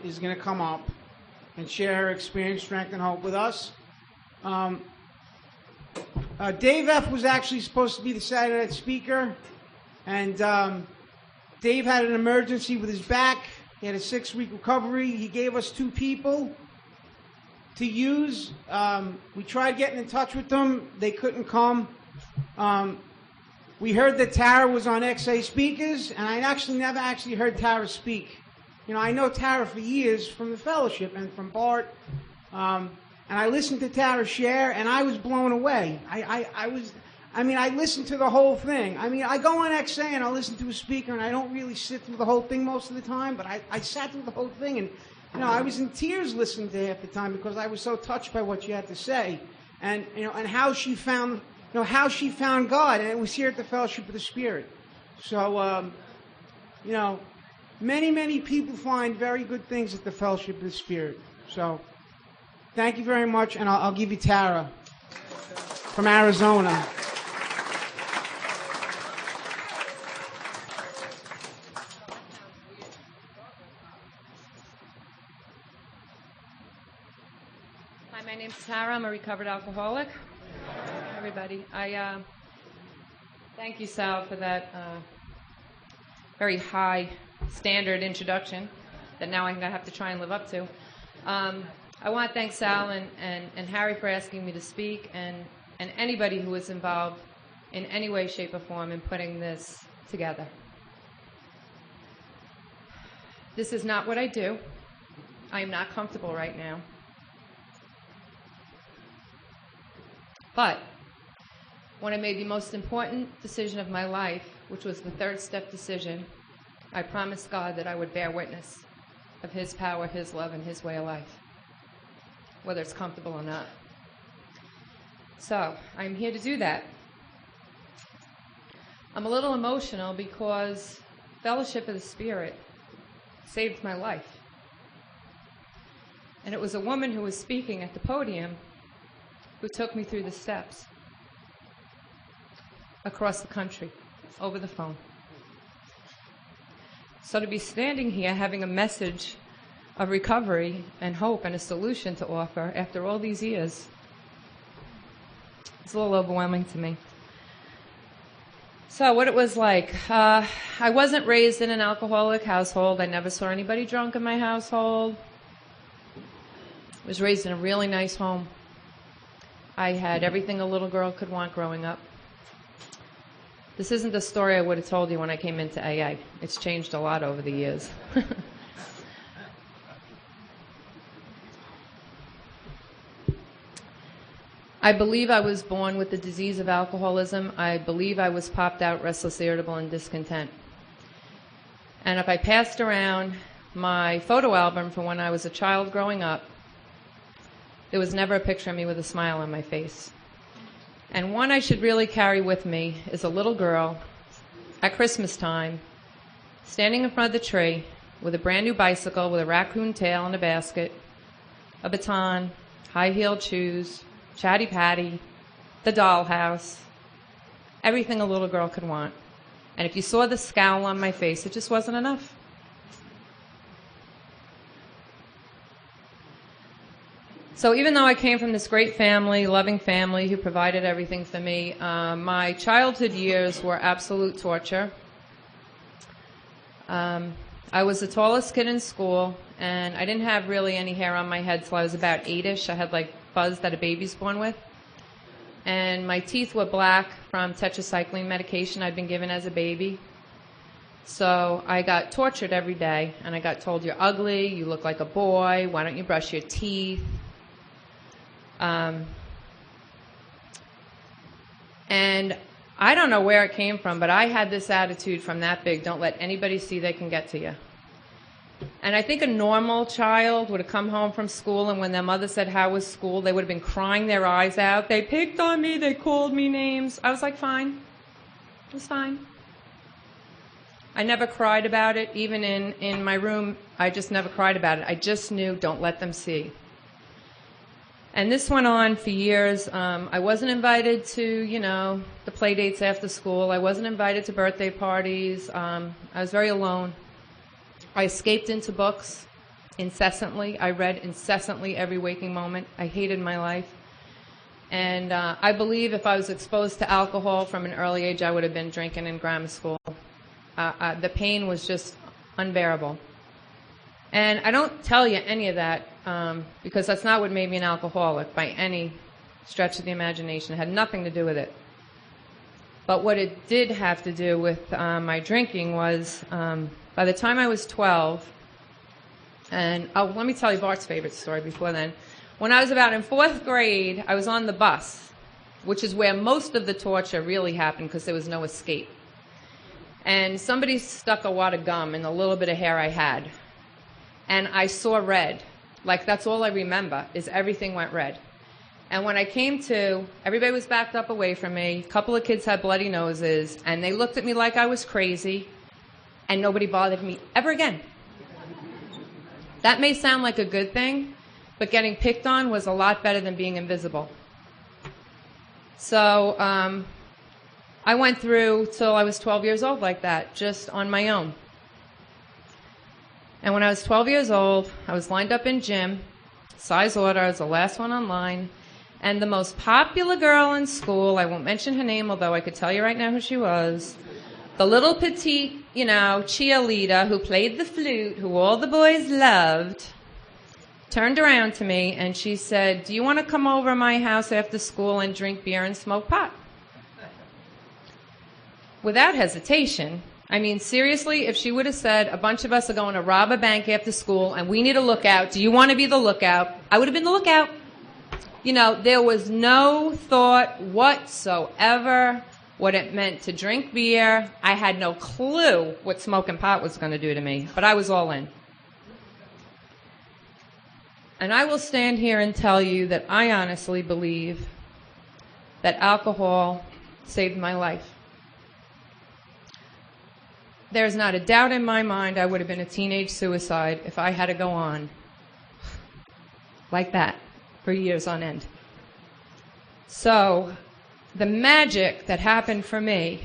is going to come up and share her experience, strength, and hope with us. Dave F. was actually supposed to be the Saturday night speaker, and Dave had an emergency with his back. He had a 6-week recovery. He gave us 2 people to use. We tried getting in touch with them. They couldn't come. We heard that Tara was on XA Speakers, and I never heard Tara speak. You know, I know Tara for years from the fellowship and from Bart, and I listened to Tara share, and I was blown away. I listened to the whole thing. I mean, I go on XA and I listen to a speaker, and I don't really sit through the whole thing most of the time, but I sat through the whole thing, and you know, I was in tears listening to half the time because I was so touched by what she had to say, and you know, and how she found. You know, how she found God, and it was here at the Fellowship of the Spirit. So, you know, many people find very good things at the Fellowship of the Spirit. So, thank you very much, and I'll give you Tara from Arizona. Hi, my name's Tara. I'm a recovered alcoholic. Everybody. I thank you, Sal, for that very high standard introduction that now I'm going to have to try and live up to. I want to thank Sal and Harry for asking me to speak, and anybody who was involved in any way, shape, or form in putting this together. This is not what I do. I am not comfortable right now. But when I made the most important decision of my life, which was the 3rd step decision, I promised God that I would bear witness of His power, His love, and His way of life, whether it's comfortable or not. So I'm here to do that. I'm a little emotional because Fellowship of the Spirit saved my life. And it was a woman who was speaking at the podium who took me through the steps across the country, over the phone. So to be standing here having a message of recovery and hope and a solution to offer after all these years, it's a little overwhelming to me. So what it was like, I wasn't raised in an alcoholic household. I never saw anybody drunk in my household. I was raised in a really nice home. I had everything a little girl could want growing up. This isn't the story I would have told you when I came into AA. It's changed a lot over the years. I believe I was born with the disease of alcoholism. I believe I was popped out, restless, irritable, and discontent. And if I passed around my photo album from when I was a child growing up, there was never a picture of me with a smile on my face. And one I should really carry with me is a little girl at Christmas time standing in front of the tree with a brand new bicycle with a raccoon tail and a basket, a baton, high-heeled shoes, Chatty Patty, the dollhouse, everything a little girl could want. And if you saw the scowl on my face, it just wasn't enough. So even though I came from this great family, loving family who provided everything for me, my childhood years were absolute torture. I was the tallest kid in school, and I didn't have really any hair on my head till I was about 8-ish. I had like fuzz that a baby's born with. And my teeth were black from tetracycline medication I'd been given as a baby. So I got tortured every day, and I got told, you're ugly, you look like a boy, why don't you brush your teeth? And I don't know where it came from, but I had this attitude from that big, don't let anybody see they can get to you. And I think a normal child would have come home from school, and when their mother said, how was school, they would have been crying their eyes out. They picked on me, they called me names. I was like, fine. It was fine. I never cried about it. Even in my room, I just never cried about it. I just knew, don't let them see. And this went on for years. I wasn't invited to, the play dates after school. I wasn't invited to birthday parties. I was very alone. I escaped into books. incessantly. I read incessantly every waking moment. I hated my life. And I believe if I was exposed to alcohol from an early age, I would have been drinking in grammar school. The pain was just unbearable. And I don't tell you any of that because that's not what made me an alcoholic by any stretch of the imagination. It had nothing to do with it. But what it did have to do with my drinking was by the time I was 12, and let me tell you Bart's favorite story before then. When I was about in 4th grade, I was on the bus, which is where most of the torture really happened because there was no escape. And somebody stuck a wad of gum in the little bit of hair I had. And I saw red. Like, that's all I remember, is everything went red. And when I came to, everybody was backed up away from me. A couple of kids had bloody noses, and they looked at me like I was crazy, and nobody bothered me ever again. That may sound like a good thing, but getting picked on was a lot better than being invisible. So I went through till I was 12 years old like that, just on my own. And when I was 12 years old, I was lined up in gym, size order, I was the last one on line, and the most popular girl in school, I won't mention her name, although I could tell you right now who she was, the little petite, cheerleader who played the flute, who all the boys loved, turned around to me and she said, "Do you want to come over to my house after school and drink beer and smoke pot?" Without hesitation, I mean, seriously, if she would have said, "A bunch of us are going to rob a bank after school and we need a lookout. Do you want to be the lookout?" I would have been the lookout. There was no thought whatsoever what it meant to drink beer. I had no clue what smoking pot was going to do to me, but I was all in. And I will stand here and tell you that I honestly believe that alcohol saved my life. There's not a doubt in my mind I would have been a teenage suicide if I had to go on like that for years on end. So the magic that happened for me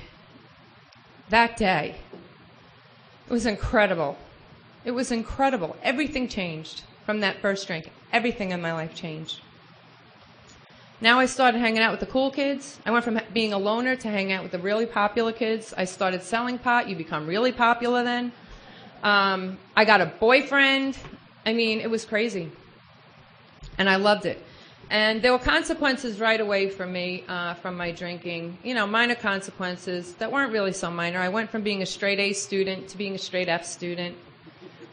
that day, it was incredible. It was incredible. Everything changed from that first drink. Everything in my life changed. Now I started hanging out with the cool kids. I went from being a loner to hanging out with the really popular kids. I started selling pot. You become really popular then. I got a boyfriend. I mean, it was crazy. And I loved it. And there were consequences right away for me from my drinking. Minor consequences that weren't really so minor. I went from being a straight A student to being a straight F student.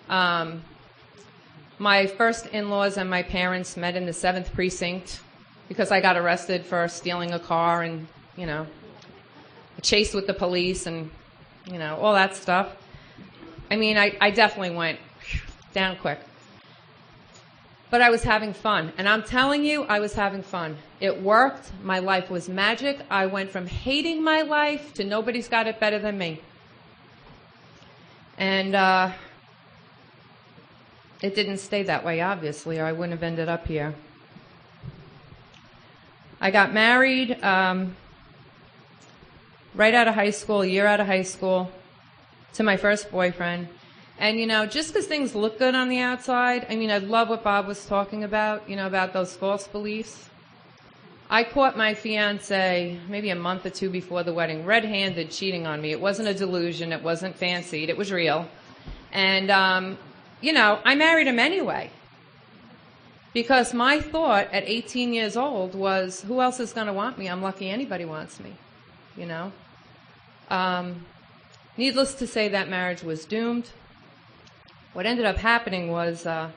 My first in-laws and my parents met in the 7th precinct because I got arrested for stealing a car and, a chase with the police and, all that stuff. I mean, I definitely went down quick. But I was having fun. And I'm telling you, I was having fun. It worked. My life was magic. I went from hating my life to nobody's got it better than me. And it didn't stay that way, obviously, or I wouldn't have ended up here. I got married right out of high school, a year out of high school, to my first boyfriend. And, just because things look good on the outside, I mean, I love what Bob was talking about, about those false beliefs. I caught my fiancé maybe a month or two before the wedding, red-handed, cheating on me. It wasn't a delusion. It wasn't fancied. It was real. And, I married him anyway. Because my thought at 18 years old was, who else is going to want me? I'm lucky anybody wants me, Needless to say, that marriage was doomed. What ended up happening was I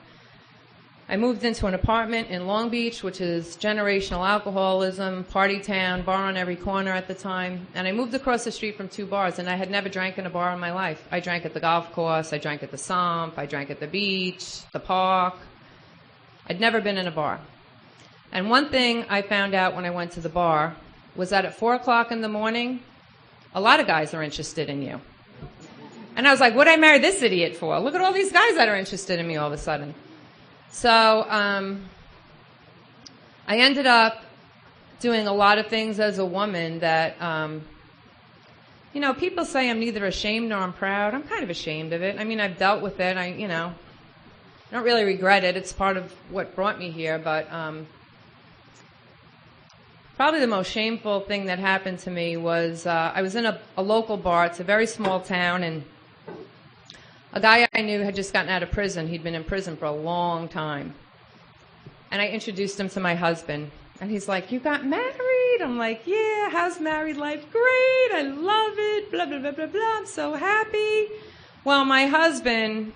moved into an apartment in Long Beach, which is generational alcoholism, party town, bar on every corner at the time. And I moved across the street from 2 bars, and I had never drank in a bar in my life. I drank at the golf course, I drank at the Sump, I drank at the beach, the park. I'd never been in a bar. And one thing I found out when I went to the bar was that at 4 o'clock in the morning, a lot of guys are interested in you. And I was like, what did I marry this idiot for? Look at all these guys that are interested in me all of a sudden. So I ended up doing a lot of things as a woman that, people say I'm neither ashamed nor I'm proud. I'm kind of ashamed of it. I mean, I've dealt with it. I don't really regret it. It's part of what brought me here, but probably the most shameful thing that happened to me was I was in a local bar. It's a very small town, and a guy I knew had just gotten out of prison. He'd been in prison for a long time. And I introduced him to my husband. And he's like, "You got married?" I'm like, "Yeah, how's married life?" "Great, I love it, blah, blah, blah, blah, blah, I'm so happy." Well, my husband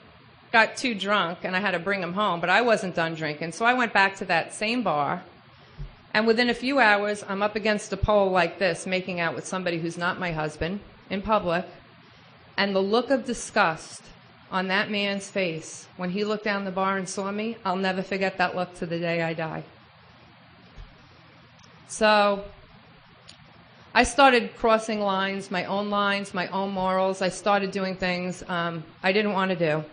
got too drunk, and I had to bring him home, but I wasn't done drinking. So I went back to that same bar, and within a few hours, I'm up against a pole like this, making out with somebody who's not my husband in public, and the look of disgust on that man's face when he looked down the bar and saw me, I'll never forget that look to the day I die. So I started crossing lines, my own morals. I started doing things I didn't want to do.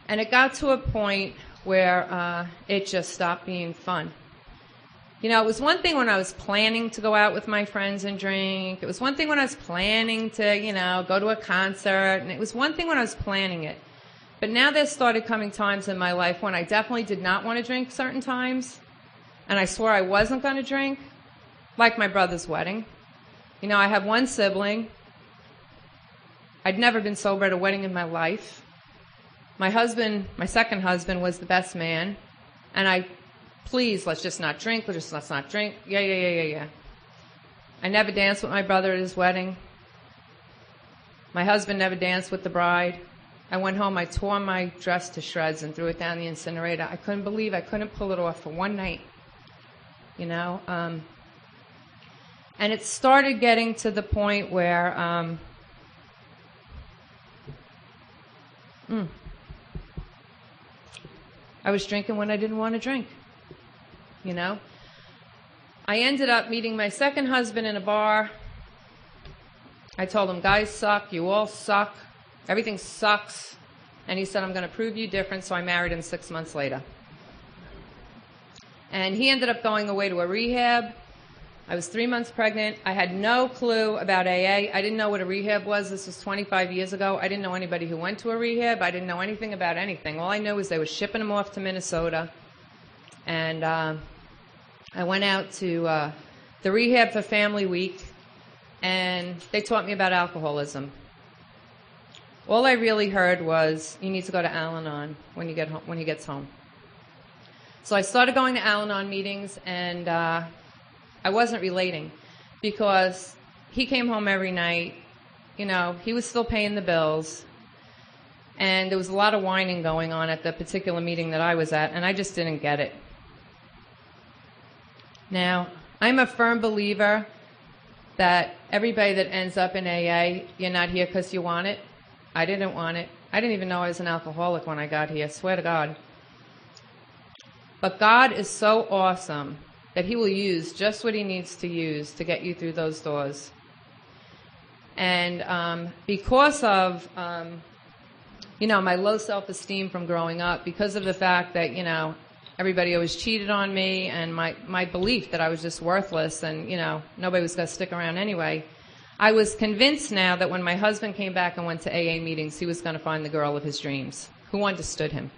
And it got to a point where it just stopped being fun. You know, it was one thing when I was planning to go out with my friends and drink. It was one thing when I was planning to, you know, go to a concert. And it was one thing when I was planning it. But now there started coming times in my life when I definitely did not want to drink certain times. And I swore I wasn't going to drink, like my brother's wedding. You know, I have one sibling. I'd never been sober at a wedding in my life. My husband, my second husband, was the best man. And please, let's just not drink. Let's not drink. Yeah. I never danced with my brother at his wedding. My husband never danced with the bride. I went home, I tore my dress to shreds and threw it down the incinerator. I couldn't believe I couldn't pull it off for one night. You know? And it started getting to the point where I was drinking when I didn't want to drink. You know? I ended up meeting my second husband in a bar. I told him, "Guys suck, you all suck, everything sucks." And he said, "I'm going to prove you different," so I married him 6 months later. And he ended up going away to a rehab. I was 3 months pregnant. I had no clue about AA. I didn't know what a rehab was. This was 25 years ago. I didn't know anybody who went to a rehab. I didn't know anything about anything. All I knew was they were shipping them off to Minnesota. And I went out to the Rehab for Family Week, and they taught me about alcoholism. All I really heard was, "You need to go to Al-Anon when you get home, when he gets home." So I started going to Al-Anon meetings, and I wasn't relating because he came home every night. You know, he was still paying the bills, and there was a lot of whining going on at the particular meeting that I was at, and I just didn't get it. Now, I'm a firm believer that everybody that ends up in AA, you're not here because you want it. I didn't want it. I didn't even know I was an alcoholic when I got here, swear to God. But God is so awesome that He will use just what He needs to use to get you through those doors. And because of, you know, my low self-esteem from growing up, because of the fact that, you know, everybody always cheated on me, and my belief that I was just worthless and, you know, nobody was going to stick around anyway, I was convinced now that when my husband came back and went to AA meetings, he was going to find the girl of his dreams who understood him.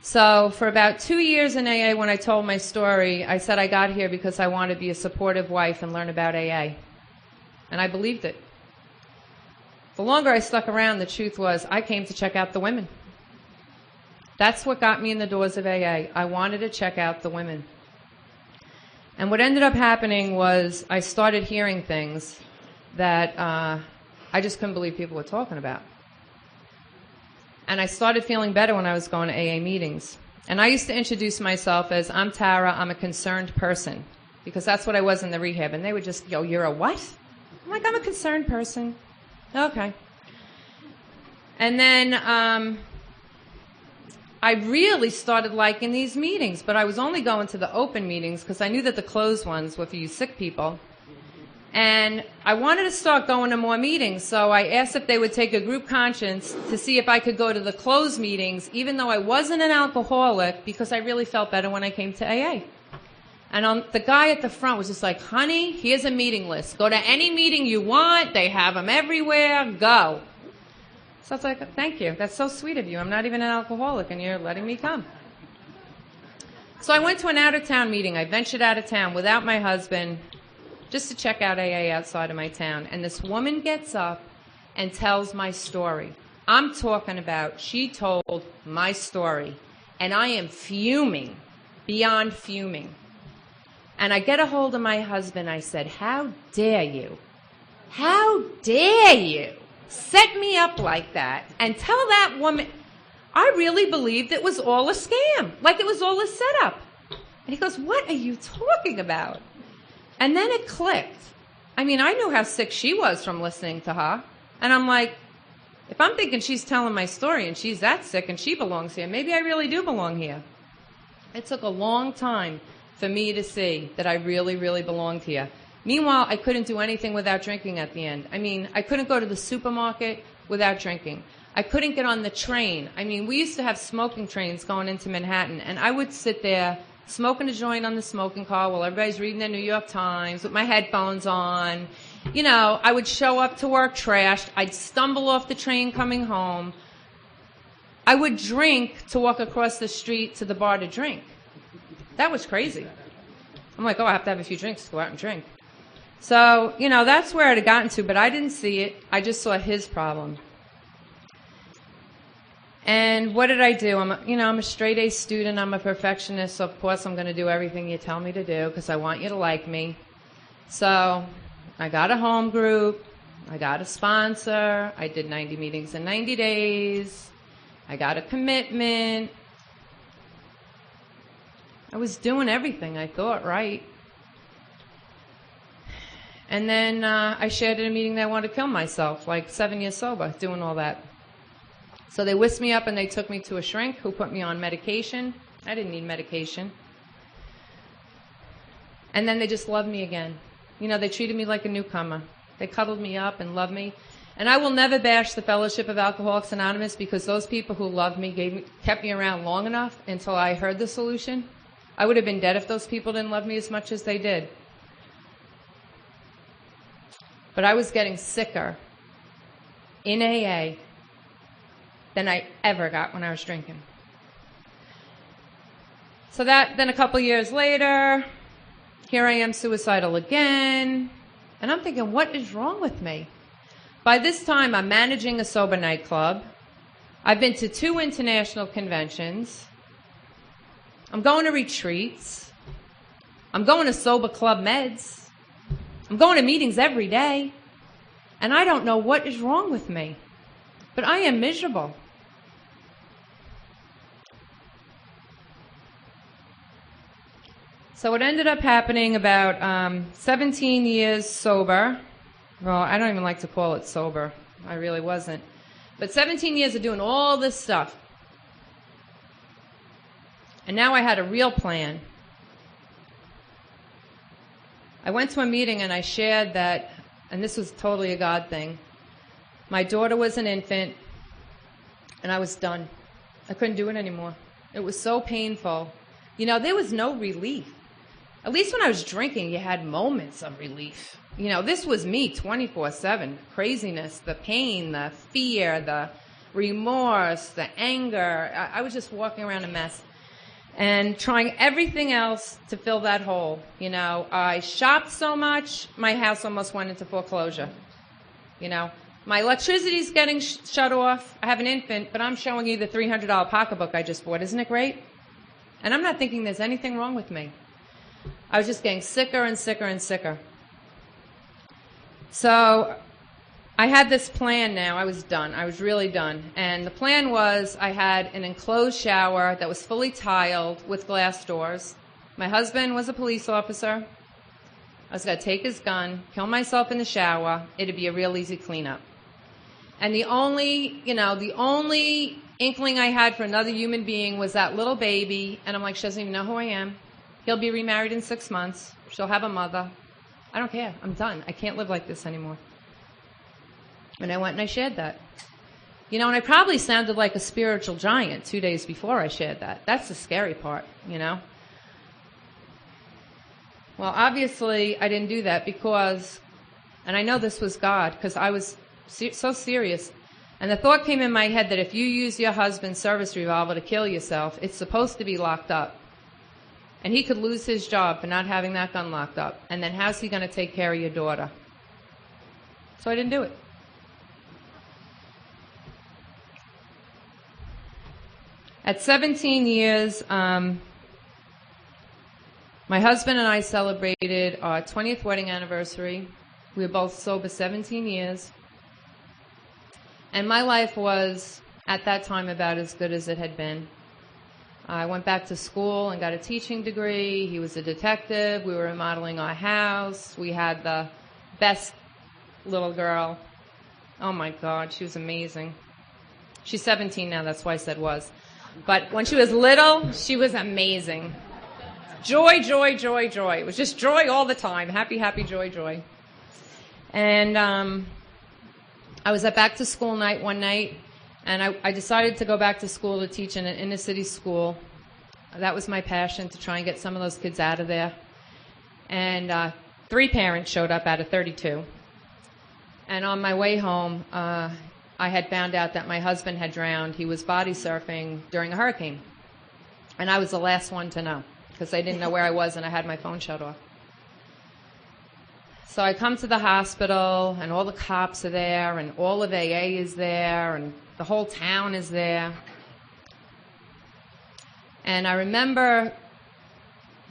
So for about 2 years in AA, when I told my story, I said I got here because I wanted to be a supportive wife and learn about AA. And I believed it. The longer I stuck around, the truth was I came to check out the women. That's what got me in the doors of AA. I wanted to check out the women. And what ended up happening was I started hearing things that I just couldn't believe people were talking about. And I started feeling better when I was going to AA meetings. And I used to introduce myself as, "I'm Tara, I'm a concerned person," because that's what I was in the rehab. And they would just go, "You're a what?" I'm like, "I'm a concerned person." Okay. And then I really started liking these meetings, but I was only going to the open meetings because I knew that the closed ones were for you sick people. And I wanted to start going to more meetings, so I asked if they would take a group conscience to see if I could go to the closed meetings, even though I wasn't an alcoholic, because I really felt better when I came to AA. And the guy at the front was just like, "Honey, here's a meeting list. Go to any meeting you want. They have them everywhere. Go." So it's like, thank you. That's so sweet of you. I'm not even an alcoholic, and you're letting me come. So I went to an out-of-town meeting. I ventured out of town without my husband just to check out AA outside of my town. And this woman gets up and tells my story. I'm talking about she told my story. And I am fuming, beyond fuming. And I get a hold of my husband. I said, how dare you? How dare you set me up like that and tell that woman? I really believed it was all a scam, like it was all a setup. And he goes, what are you talking about? And then it clicked. I mean, I knew how sick she was from listening to her. And I'm like, if I'm thinking she's telling my story and she's that sick and she belongs here, maybe I really do belong here. It took a long time for me to see that I really, really belonged here. Meanwhile, I couldn't do anything without drinking at the end. I mean, I couldn't go to the supermarket without drinking. I couldn't get on the train. I mean, we used to have smoking trains going into Manhattan, and I would sit there smoking a joint on the smoking car while everybody's reading their New York Times with my headphones on. You know, I would show up to work trashed. I'd stumble off the train coming home. I would drink to walk across the street to the bar to drink. That was crazy. I'm like, oh, I have to have a few drinks to go out and drink. So, you know, that's where it had gotten to, but I didn't see it. I just saw his problem. And what did I do? I'm a straight A student. I'm a perfectionist. So of course I'm going to do everything you tell me to do because I want you to like me. So I got a home group. I got a sponsor. I did 90 meetings in 90 days. I got a commitment. I was doing everything I thought right. And then I shared at a meeting that I wanted to kill myself, like 7 years sober, doing all that. So they whisked me up and they took me to a shrink who put me on medication. I didn't need medication. And then they just loved me again. You know, they treated me like a newcomer. They cuddled me up and loved me. And I will never bash the Fellowship of Alcoholics Anonymous because those people who loved me kept me around long enough until I heard the solution. I would have been dead if those people didn't love me as much as they did. But I was getting sicker in AA than I ever got when I was drinking. So then a couple years later, here I am suicidal again. And I'm thinking, what is wrong with me? By this time, I'm managing a sober nightclub. I've been to 2 international conventions. I'm going to retreats. I'm going to sober club meds. I'm going to meetings every day. And I don't know what is wrong with me. But I am miserable. So it ended up happening about 17 years sober. Well, I don't even like to call it sober. I really wasn't. But 17 years of doing all this stuff. And now I had a real plan. I went to a meeting and I shared that, and this was totally a God thing. My daughter was an infant, and I was done. I couldn't do it anymore. It was so painful. You know, there was no relief. At least when I was drinking, you had moments of relief. You know, this was me 24/7. Craziness, the pain, the fear, the remorse, the anger. I was just walking around a mess and trying everything else to fill that hole. You know, I shopped so much, my house almost went into foreclosure. You know, my electricity's getting shut off. I have an infant, but I'm showing you the $300 pocketbook I just bought. Isn't it great? And I'm not thinking there's anything wrong with me. I was just getting sicker and sicker and sicker. So I had this plan now. I was done. I was really done. And the plan was I had an enclosed shower that was fully tiled with glass doors. My husband was a police officer. I was going to take his gun, kill myself in the shower. It'd be a real easy cleanup. And the only inkling I had for another human being was that little baby. And I'm like, she doesn't even know who I am. He'll be remarried in 6 months. She'll have a mother. I don't care. I'm done. I can't live like this anymore. And I went and I shared that. You know, and I probably sounded like a spiritual giant 2 days before I shared that. That's the scary part, you know. Well, obviously, I didn't do that because, and I know this was God, because I was so serious. And the thought came in my head that if you use your husband's service revolver to kill yourself, it's supposed to be locked up. And he could lose his job for not having that gun locked up. And then how's he going to take care of your daughter? So I didn't do it. At 17 years, my husband and I celebrated our 20th wedding anniversary. We were both sober 17 years. And my life was, at that time, about as good as it had been. I went back to school and got a teaching degree. He was a detective. We were remodeling our house. We had the best little girl. Oh, my God, she was amazing. She's 17 now, that's why I said was. But when she was little, she was amazing. Joy, joy, joy, joy. It was just joy all the time. Happy, happy, joy, joy. And I was at back to school night one night, and I decided to go back to school to teach in an inner city school. That was my passion, to try and get some of those kids out of there. And 3 parents showed up out of 32. And on my way home, I had found out that my husband had drowned. He was body surfing during a hurricane. And I was the last one to know, because I didn't know where I was and I had my phone shut off. So I come to the hospital, and all the cops are there, and all of AA is there, and the whole town is there. And I remember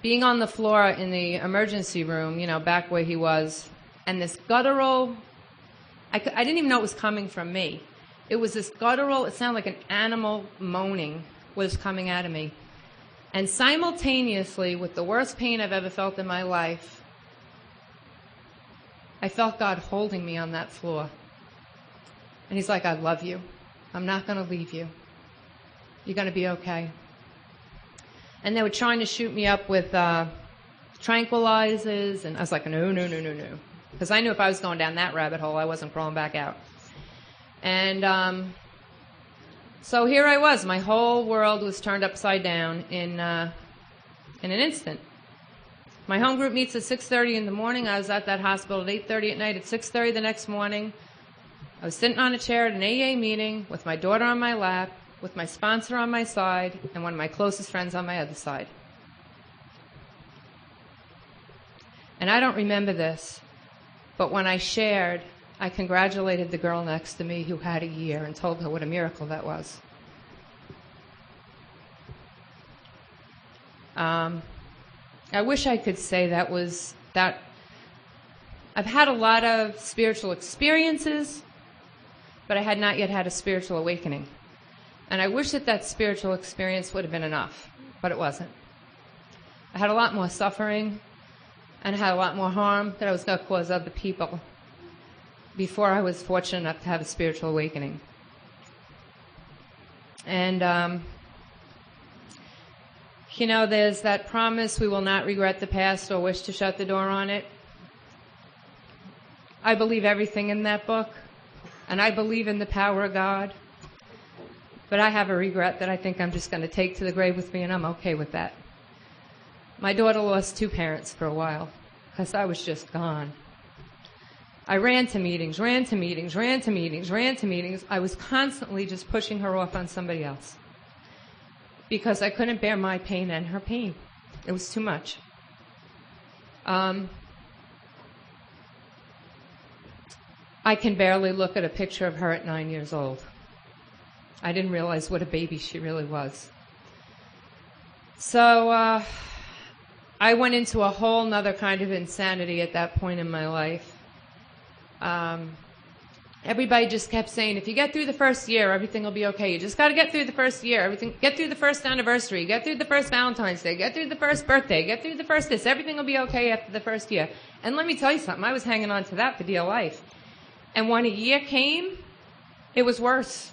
being on the floor in the emergency room, you know, back where he was, and this guttural, I didn't even know it was coming from me. It was this guttural, it sounded like an animal moaning was coming out of me. And simultaneously, with the worst pain I've ever felt in my life, I felt God holding me on that floor. And he's like, I love you. I'm not going to leave you. You're going to be okay. And they were trying to shoot me up with tranquilizers, and I was like, no, no, no, no, no. Because I knew if I was going down that rabbit hole, I wasn't crawling back out. And so here I was. My whole world was turned upside down in an instant. My home group meets at 6:30 in the morning. I was at that hospital at 8:30 at night. At 6:30 the next morning, I was sitting on a chair at an AA meeting with my daughter on my lap, with my sponsor on my side, and one of my closest friends on my other side. And I don't remember this, but when I shared, I congratulated the girl next to me who had a year and told her what a miracle that was. I wish I could say that was that. I've had a lot of spiritual experiences, but I had not yet had a spiritual awakening. And I wish that spiritual experience would have been enough, but it wasn't. I had a lot more suffering, and I had a lot more harm that I was going to cause other people before I was fortunate enough to have a spiritual awakening. And, you know, there's that promise, we will not regret the past or wish to shut the door on it. I believe everything in that book, and I believe in the power of God. But I have a regret that I think I'm just going to take to the grave with me, and I'm okay with that. My daughter lost 2 parents for a while, because I was just gone. I ran to meetings, ran to meetings, ran to meetings, ran to meetings. I was constantly just pushing her off on somebody else, because I couldn't bear my pain and her pain. It was too much. I can barely look at a picture of her at 9 years old. I didn't realize what a baby she really was. So I went into a whole nother kind of insanity at that point in my life. Everybody just kept saying, if you get through the first year, everything will be okay. You just got to get through the first year. Get through the first anniversary. Get through the first Valentine's Day. Get through the first birthday. Get through the first this. Everything will be okay after the first year. And let me tell you something. I was hanging on to that for dear life. And when a year came, it was worse,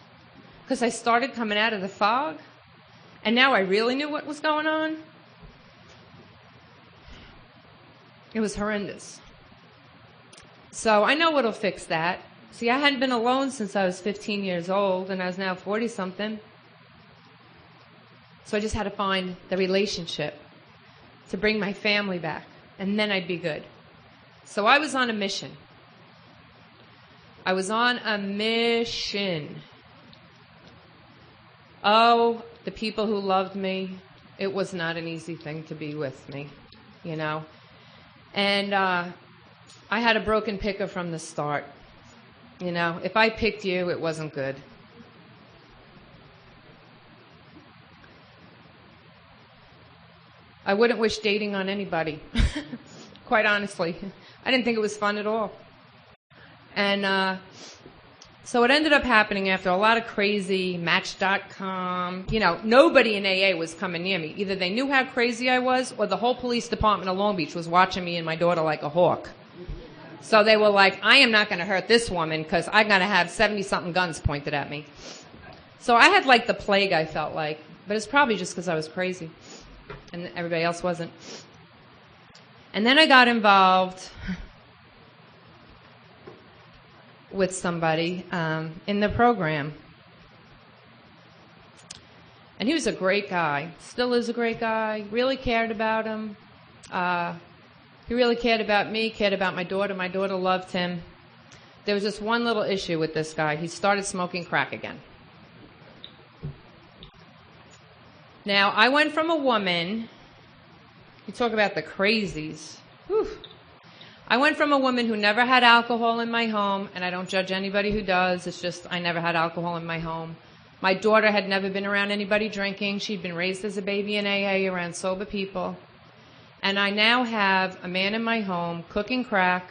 because I started coming out of the fog, and now I really knew what was going on. It was horrendous. So I know what'll fix that. See, I hadn't been alone since I was 15 years old, and I was now 40-something. So I just had to find the relationship to bring my family back, and then I'd be good. So I was on a mission. I was on a mission. Oh, the people who loved me, it was not an easy thing to be with me, you know. And I had a broken picker from the start. You know, if I picked you, it wasn't good. I wouldn't wish dating on anybody, quite honestly. I didn't think it was fun at all. And so it ended up happening after a lot of crazy Match.com. You know, nobody in AA was coming near me. Either they knew how crazy I was, or the whole police department of Long Beach was watching me and my daughter like a hawk. So they were like, I am not going to hurt this woman because I'm going to have 70-something guns pointed at me. So I had like the plague, I felt like. But it's probably just because I was crazy and everybody else wasn't. And then I got involved with somebody in the program. And he was a great guy, still is a great guy, really cared about him. He really cared about me, cared about my daughter. My daughter loved him. There was just one little issue with this guy. He started smoking crack again. Now, I went from a woman, you talk about the crazies. Whew. I went from a woman who never had alcohol in my home, and I don't judge anybody who does. It's just I never had alcohol in my home. My daughter had never been around anybody drinking. She'd been raised as a baby in AA around sober people. And I now have a man in my home cooking crack,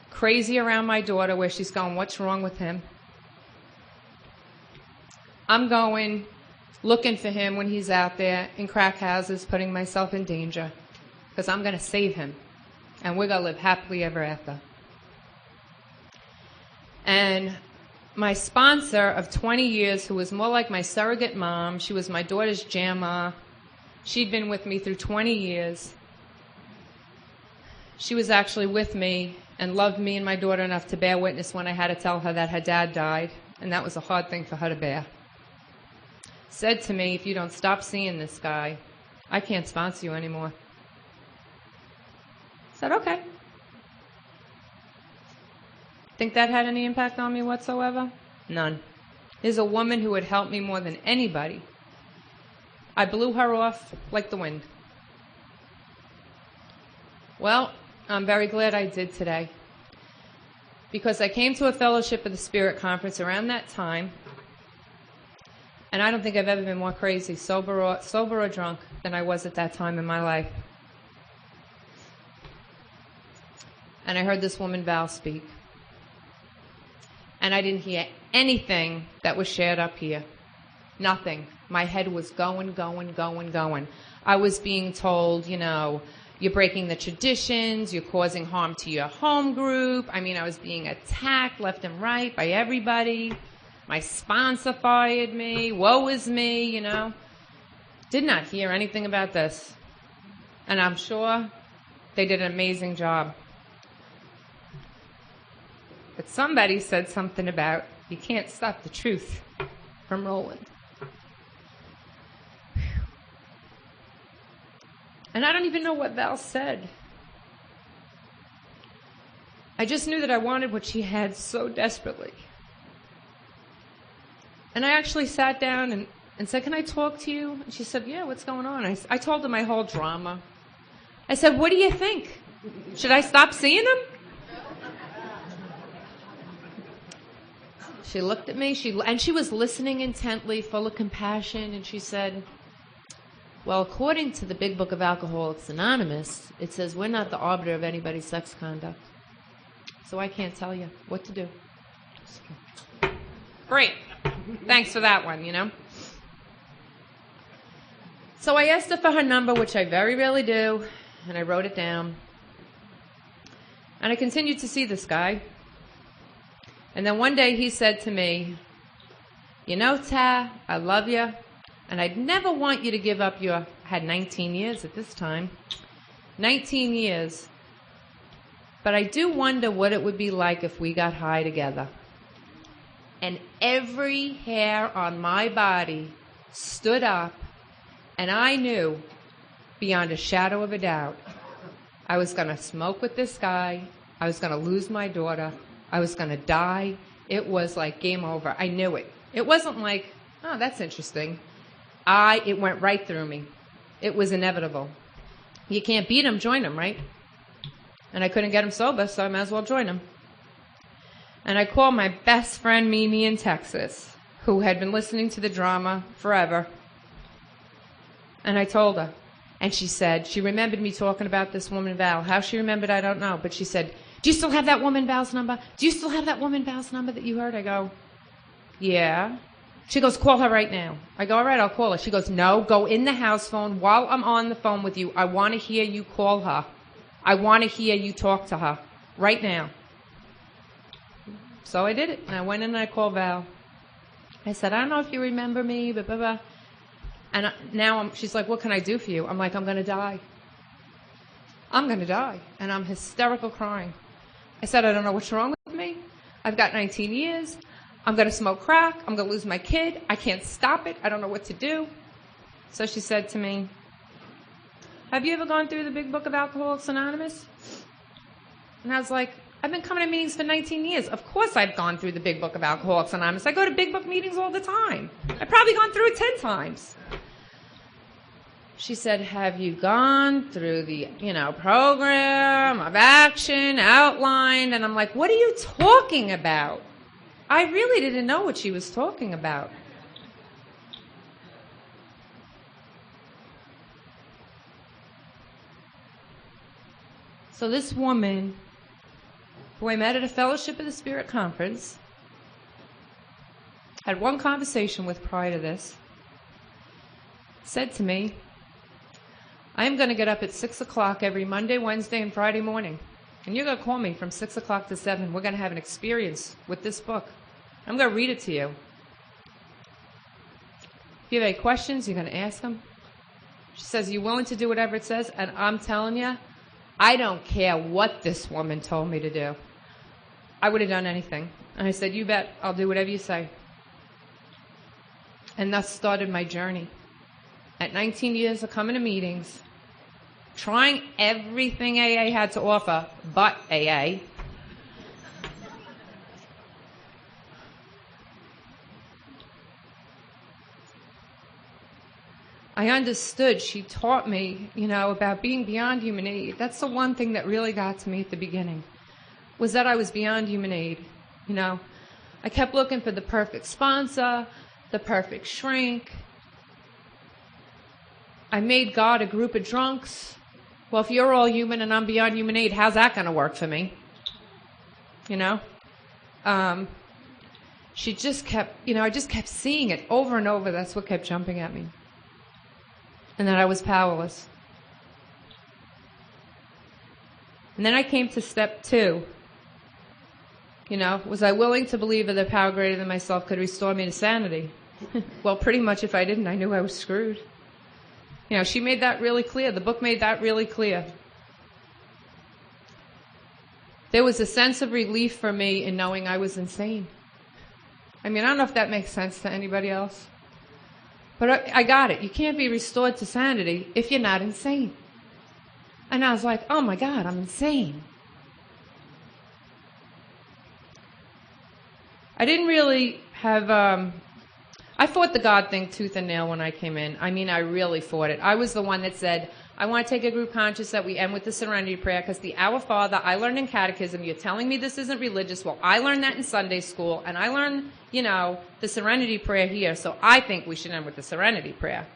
crazy around my daughter where she's going, what's wrong with him? I'm going, looking for him when he's out there in crack houses, putting myself in danger because I'm going to save him. And we're going to live happily ever after. And my sponsor of 20 years, who was more like my surrogate mom, she was my daughter's jamma. She'd been with me through 20 years. She was actually with me and loved me and my daughter enough to bear witness when I had to tell her that her dad died, and that was a hard thing for her to bear. Said to me, if you don't stop seeing this guy, I can't sponsor you anymore. Said, okay. Think that had any impact on me whatsoever? None. There's a woman who would help me more than anybody. I blew her off like the wind. Well, I'm very glad I did today, because I came to a Fellowship of the Spirit conference around that time, and I don't think I've ever been more crazy, sober or drunk, than I was at that time in my life. And I heard this woman, Val, speak. And I didn't hear anything that was shared up here. Nothing. My head was going. I was being told, you know, you're breaking the traditions, you're causing harm to your home group. I mean, I was being attacked left and right by everybody. My sponsor fired me. Woe is me, you know. Did not hear anything about this. And I'm sure they did an amazing job. But somebody said something about you can't stop the truth from rolling. And I don't even know what Val said. I just knew that I wanted what she had so desperately. And I actually sat down and said, can I talk to you? And she said, yeah, what's going on? I told her my whole drama. I said, what do you think? Should I stop seeing him? She looked at me, and she was listening intently, full of compassion, and she said, well, according to the Big Book of Alcoholics Anonymous, it says we're not the arbiter of anybody's sex conduct. So I can't tell you what to do. Great. Thanks for that one, you know. So I asked her for her number, which I very rarely do, and I wrote it down. And I continued to see this guy. And then one day he said to me, you know, Ta, I love you, and I'd never want you to give up I had 19 years at this time, 19 years. But I do wonder what it would be like if we got high together. And every hair on my body stood up, and I knew, beyond a shadow of a doubt, I was going to smoke with this guy, I was going to lose my daughter, I was going to die. It was like game over. I knew it. It wasn't like, oh, that's interesting. It went right through me. It was inevitable. You can't beat him, join him, right? And I couldn't get him sober, so I might as well join him. And I called my best friend Mimi in Texas, who had been listening to the drama forever. And I told her. And she said, she remembered me talking about this woman, Val. How she remembered, I don't know. But she said, do you still have that woman, Val's number? Do you still have that woman, Val's number that you heard? I go, yeah. She goes, call her right now. I go, all right, I'll call her. She goes, no, go in the house phone while I'm on the phone with you. I want to hear you call her. I want to hear you talk to her right now. So I did it. And I went in and I called Val. I said, I don't know if you remember me, blah, blah, blah. And now she's like, what can I do for you? I'm like, I'm going to die. I'm going to die. And I'm hysterical crying. I said, I don't know what's wrong with me. I've got 19 years. I'm going to smoke crack. I'm going to lose my kid. I can't stop it. I don't know what to do. So she said to me, have you ever gone through the big book of Alcoholics Anonymous? And I was like, I've been coming to meetings for 19 years. Of course I've gone through the big book of Alcoholics Anonymous. I go to big book meetings all the time. I've probably gone through it 10 times. She said, have you gone through the, program of action outlined? And I'm like, what are you talking about? I really didn't know what she was talking about. So this woman, who I met at a Fellowship of the Spirit conference, had one conversation with prior to this, said to me, I am going to get up at 6 o'clock every Monday, Wednesday, and Friday morning. And you're going to call me from 6 o'clock to 7. We're going to have an experience with this book. I'm going to read it to you. If you have any questions, you're going to ask them. She says, are you willing to do whatever it says? And I'm telling you, I don't care what this woman told me to do. I would have done anything. And I said, you bet, I'll do whatever you say. And thus started my journey. At 19 years of coming to meetings, trying everything AA had to offer but AA. I understood. She taught me, about being beyond human aid. That's the one thing that really got to me at the beginning, was that I was beyond human aid. I kept looking for the perfect sponsor, the perfect shrink. I made God a group of drunks. Well, if you're all human and I'm beyond human aid, how's that going to work for me? She just kept, I just kept seeing it over and over. That's what kept jumping at me. And that I was powerless. And then I came to step 2. Was I willing to believe that a power greater than myself could restore me to sanity? Well, pretty much if I didn't, I knew I was screwed. She made that really clear. The book made that really clear. There was a sense of relief for me in knowing I was insane. I don't know if that makes sense to anybody else. But I got it. You can't be restored to sanity if you're not insane. And I was like, oh my God, I'm insane. I didn't really have, I fought the God thing tooth and nail when I came in. I really fought it. I was the one that said, I want to take a group conscious that we end with the serenity prayer, because the Our Father I learned in catechism. You're telling me this isn't religious. Well, I learned that in Sunday school, and I learned, the serenity prayer here, so I think we should end with the serenity prayer.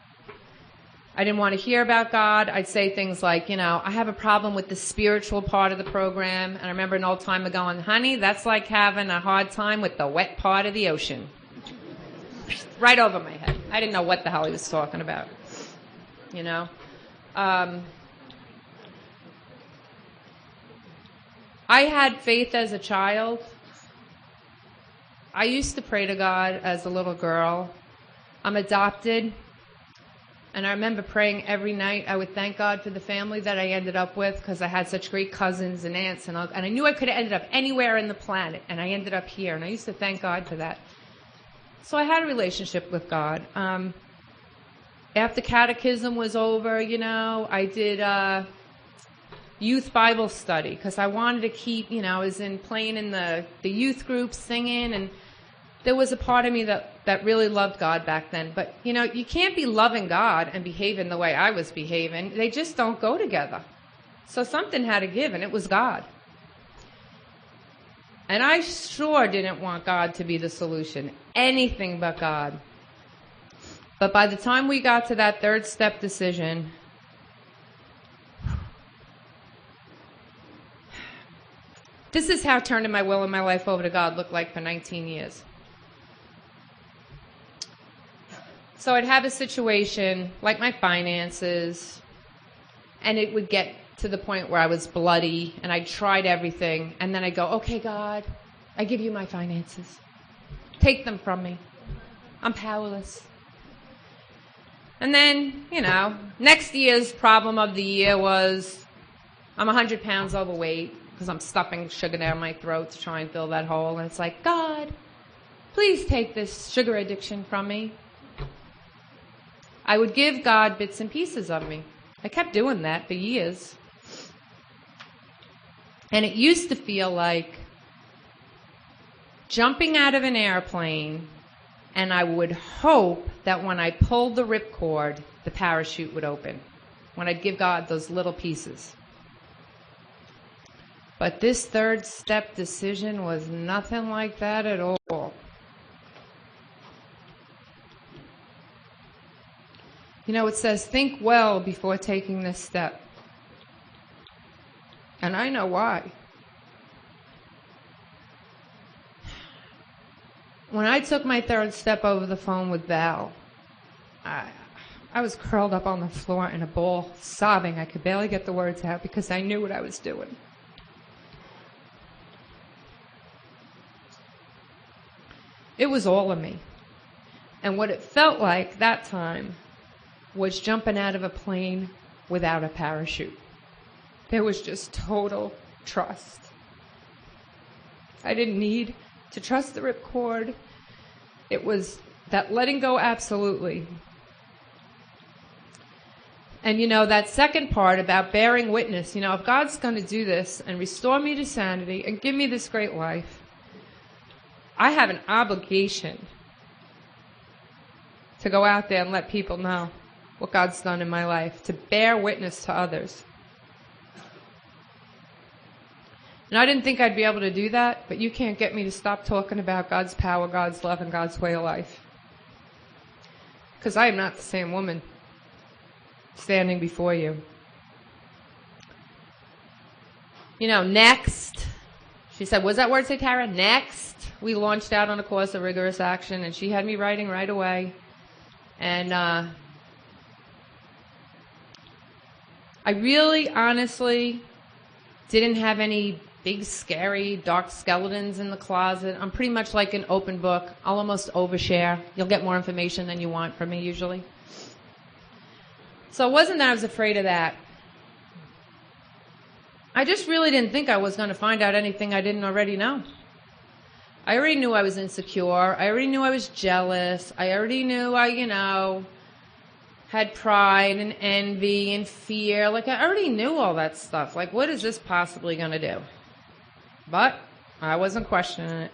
I didn't want to hear about God. I'd say things like, I have a problem with the spiritual part of the program, and I remember an old timer going, honey, that's like having a hard time with the wet part of the ocean. Right over my head. I didn't know what the hell he was talking about, I had faith as a child. I used to pray to God as a little girl. I'm adopted. And I remember praying every night. I would thank God for the family that I ended up with, because I had such great cousins and aunts. And I knew I could have ended up anywhere in the planet. And I ended up here. And I used to thank God for that. So I had a relationship with God. After catechism was over, I did, youth Bible study because I wanted to keep, I was playing in the youth group, singing, and there was a part of me that really loved God back then. But, you can't be loving God and behaving the way I was behaving. They just don't go together. So something had to give, and it was God. And I sure didn't want God to be the solution. Anything but God. But by the time we got to that third step decision, this is how turning my will and my life over to God looked like for 19 years. So I'd have a situation like my finances, and it would get to the point where I was bloody, and I tried everything, and then I'd go, okay, God, I give you my finances. Take them from me. I'm powerless. And then, next year's problem of the year was I'm 100 pounds overweight because I'm stuffing sugar down my throat to try and fill that hole. And it's like, God, please take this sugar addiction from me. I would give God bits and pieces of me. I kept doing that for years. And it used to feel like jumping out of an airplane, and I would hope that when I pulled the ripcord, the parachute would open, when I'd give God those little pieces. But this third step decision was nothing like that at all. It says, think well before taking this step. And I know why. When I took my third step over the phone with Val, I was curled up on the floor in a ball, sobbing. I could barely get the words out because I knew what I was doing. It was all of me. And what it felt like that time was jumping out of a plane without a parachute. There was just total trust. I didn't need to trust the ripcord. It was that letting go absolutely. And that second part about bearing witness, if God's going to do this and restore me to sanity and give me this great life, I have an obligation to go out there and let people know what God's done in my life, to bear witness to others. And I didn't think I'd be able to do that, but you can't get me to stop talking about God's power, God's love, and God's way of life. Because I am not the same woman standing before you. Next, she said, what does that word say, Tara? Next, we launched out on a course of rigorous action, and she had me writing right away. And I really, honestly, didn't have any big, scary, dark skeletons in the closet. I'm pretty much like an open book. I'll almost overshare. You'll get more information than you want from me, usually. So it wasn't that I was afraid of that. I just really didn't think I was going to find out anything I didn't already know. I already knew I was insecure. I already knew I was jealous. I already knew I, had pride and envy and fear. Like, I already knew all that stuff. Like, what is this possibly going to do? But I wasn't questioning it.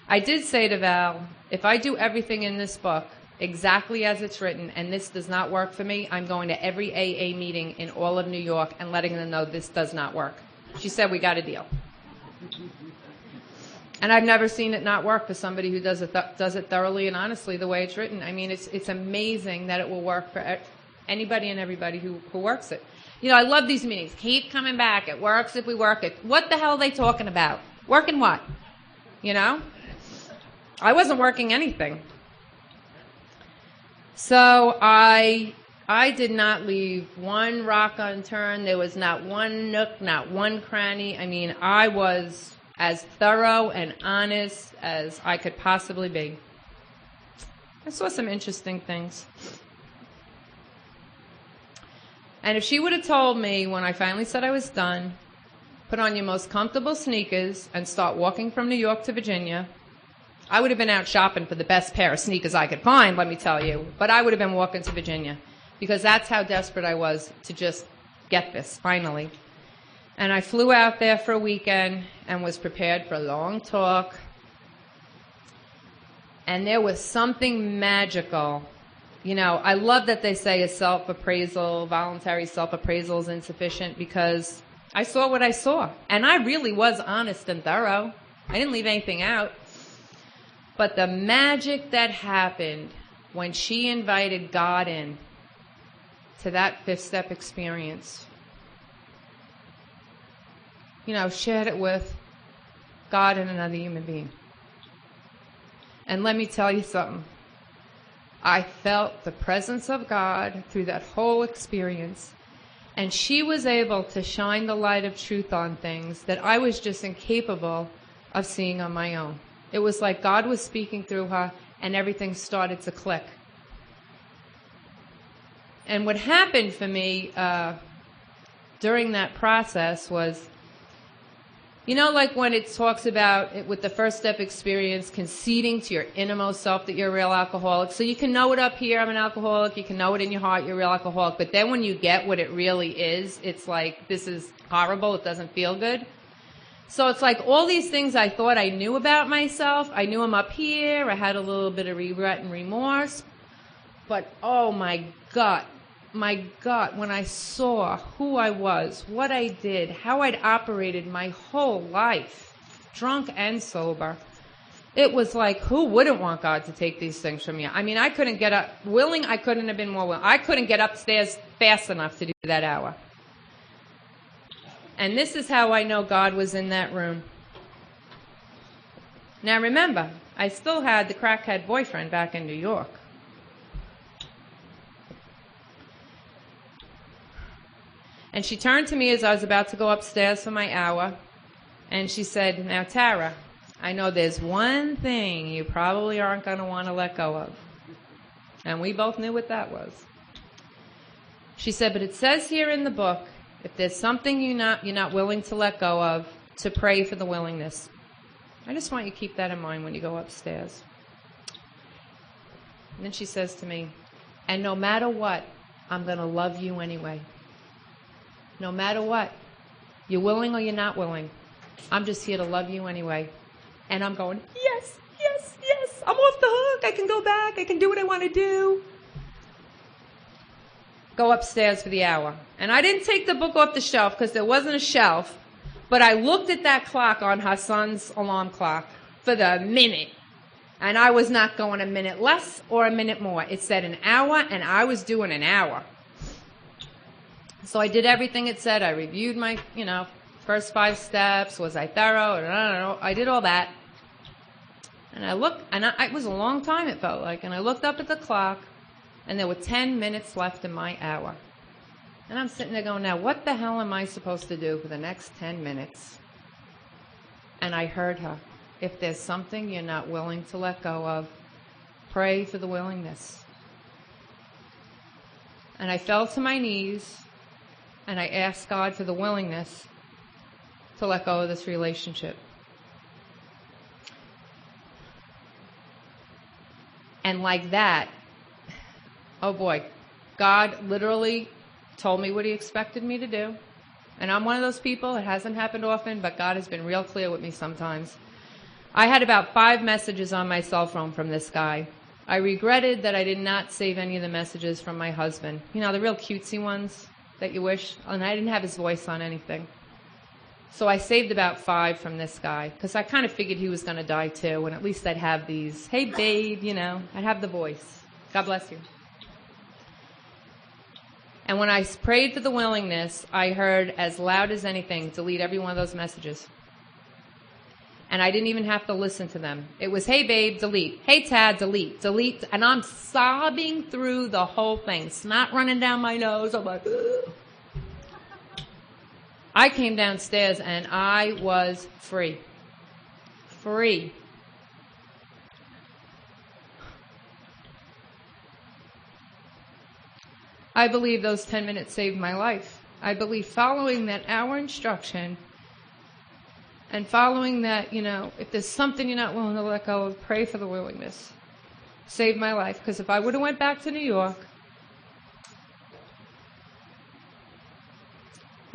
I did say to Val, if I do everything in this book exactly as it's written and this does not work for me, I'm going to every AA meeting in all of New York and letting them know this does not work. She said, we got a deal. And I've never seen it not work for somebody who does it thoroughly and honestly the way it's written. I mean, it's amazing that it will work for anybody and everybody who works it. I love these meetings. Keep coming back. It works if we work it. What the hell are they talking about? Working what? I wasn't working anything. So I did not leave one rock unturned. There was not one nook, not one cranny. I mean, I was as thorough and honest as I could possibly be. I saw some interesting things. And if she would have told me when I finally said I was done, put on your most comfortable sneakers and start walking from New York to Virginia, I would have been out shopping for the best pair of sneakers I could find, let me tell you. But I would have been walking to Virginia because that's how desperate I was to just get this, finally. And I flew out there for a weekend and was prepared for a long talk. And there was something magical. You know, I love that they say a self-appraisal, voluntary self-appraisal is insufficient, because I saw what I saw. And I really was honest and thorough. I didn't leave anything out. But the magic that happened when she invited God in to that fifth step experience, you know, shared it with God and another human being. And let me tell you something. I felt the presence of God through that whole experience. And she was able to shine the light of truth on things that I was just incapable of seeing on my own. It was like God was speaking through her, and everything started to click. And what happened for me during that process was, you know, like when it talks about it with the first step experience, conceding to your innermost self that you're a real alcoholic. So you can know it up here, I'm an alcoholic. You can know it in your heart, you're a real alcoholic. But then when you get what it really is, it's like, this is horrible. It doesn't feel good. So it's like all these things I thought I knew about myself. I knew them up here. I had a little bit of regret and remorse. But oh my gut, when I saw who I was, what I did, how I'd operated my whole life, drunk and sober, it was like, who wouldn't want God to take these things from you? I mean, I couldn't get up, willing, I couldn't have been more willing. I couldn't get upstairs fast enough to do that hour. And this is how I know God was in that room. Now remember, I still had the crackhead boyfriend back in New York. And she turned to me as I was about to go upstairs for my hour, and she said, now Tara, I know there's one thing you probably aren't going to want to let go of. And we both knew what that was. She said, but it says here in the book, if there's something you're not willing to let go of, to pray for the willingness. I just want you to keep that in mind when you go upstairs. And then she says to me, and no matter what, I'm going to love you anyway. No matter what, you're willing or you're not willing, I'm just here to love you anyway. And I'm going, yes, yes, yes, I'm off the hook. I can go back. I can do what I want to do. Go upstairs for the hour. And I didn't take the book off the shelf because there wasn't a shelf, but I looked at that clock on her son's alarm clock for the minute. And I was not going a minute less or a minute more. It said an hour, and I was doing an hour. So I did everything it said. I reviewed my, first 5 steps. Was I thorough? I did all that. And I looked, and it was a long time, it felt like. And I looked up at the clock, and there were 10 minutes left in my hour. And I'm sitting there going, now what the hell am I supposed to do for the next 10 minutes? And I heard her. If there's something you're not willing to let go of, pray for the willingness. And I fell to my knees, and I asked God for the willingness to let go of this relationship. And like that, oh boy, God literally told me what he expected me to do. And I'm one of those people, it hasn't happened often, but God has been real clear with me sometimes. I had about 5 messages on my cell phone from this guy. I regretted that I did not save any of the messages from my husband. The real cutesy ones that you wish. And I didn't have his voice on anything. So I saved about 5 from this guy, because I kind of figured he was going to die too, and at least I'd have these, hey babe, I'd have the voice. God bless you. And when I prayed for the willingness, I heard as loud as anything, delete every one of those messages. And I didn't even have to listen to them. It was, hey babe, delete. Hey Tad, delete, delete. And I'm sobbing through the whole thing. Snot running down my nose. I'm like, ugh. I came downstairs and I was free. Free. I believe those 10 minutes saved my life. I believe following that hour instruction and following that, if there's something you're not willing to let go of, pray for the willingness. Saved my life. Because if I would have went back to New York,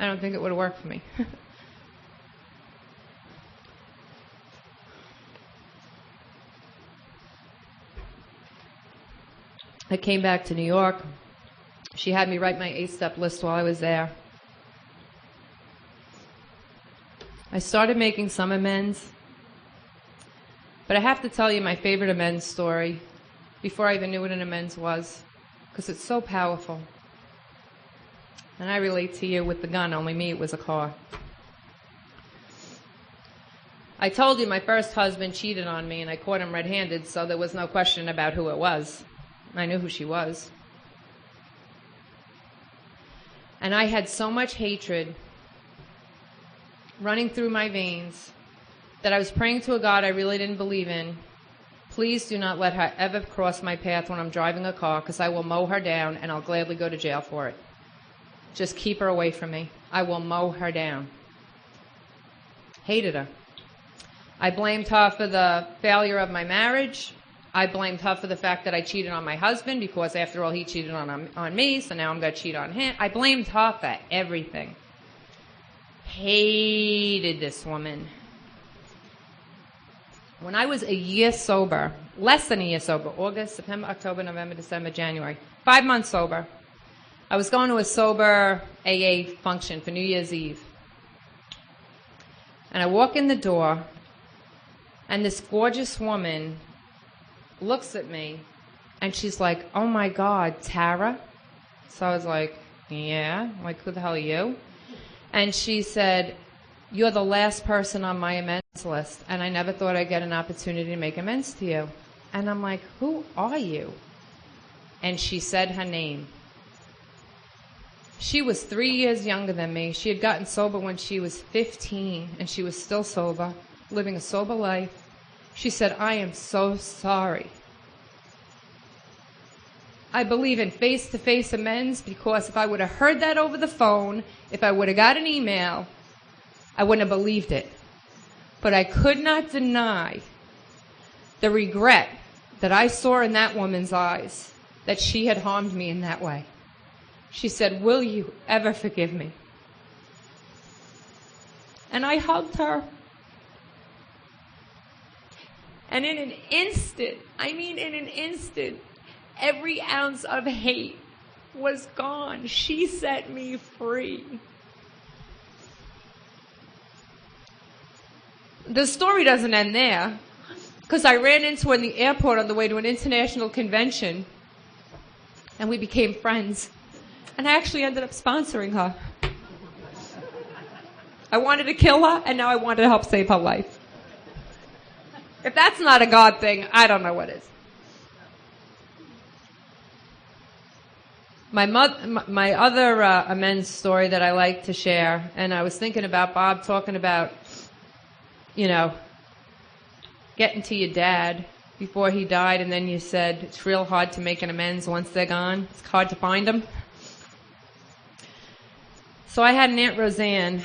I don't think it would have worked for me. I came back to New York. She had me write my 8-step list while I was there. I started making some amends. But I have to tell you my favorite amends story before I even knew what an amends was, because it's so powerful. And I relate to you with the gun, only me, it was a car. I told you my first husband cheated on me, and I caught him red-handed, so there was no question about who it was. I knew who she was. And I had so much hatred running through my veins that I was praying to a God I really didn't believe in. Please do not let her ever cross my path when I'm driving a car, because I will mow her down and I'll gladly go to jail for it. Just keep her away from me. I will mow her down. Hated her. I blamed her for the failure of my marriage. I blamed her for the fact that I cheated on my husband, because after all, he cheated on me, so now I'm going to cheat on him. I blamed her for everything. Hated this woman. When I was a year sober, less than a year sober, August, September, October, November, December, January, 5 months sober, I was going to a sober AA function for New Year's Eve. And I walk in the door, and this gorgeous woman looks at me, and she's like, "Oh my God, Tara?" So I was like, "Yeah." I'm like, "Who the hell are you?" And she said, "You're the last person on my amends list, and I never thought I'd get an opportunity to make amends to you." And I'm like, "Who are you?" And she said her name. She was 3 years younger than me. She had gotten sober when she was 15, and she was still sober, living a sober life. She said, "I am so sorry. I believe in face-to-face amends, because if I would have heard that over the phone, if I would have got an email, I wouldn't have believed it. But I could not deny the regret that I saw in that woman's eyes that she had harmed me in that way." She said, "Will you ever forgive me?" And I hugged her. And in an instant, every ounce of hate was gone. She set me free. The story doesn't end there, because I ran into her in the airport on the way to an international convention, and we became friends. And I actually ended up sponsoring her. I wanted to kill her, and now I wanted to help save her life. If that's not a God thing, I don't know what is. My other amends story that I like to share, and I was thinking about Bob talking about, getting to your dad before he died, and then you said it's real hard to make an amends once they're gone. It's hard to find them. So I had an Aunt Roseanne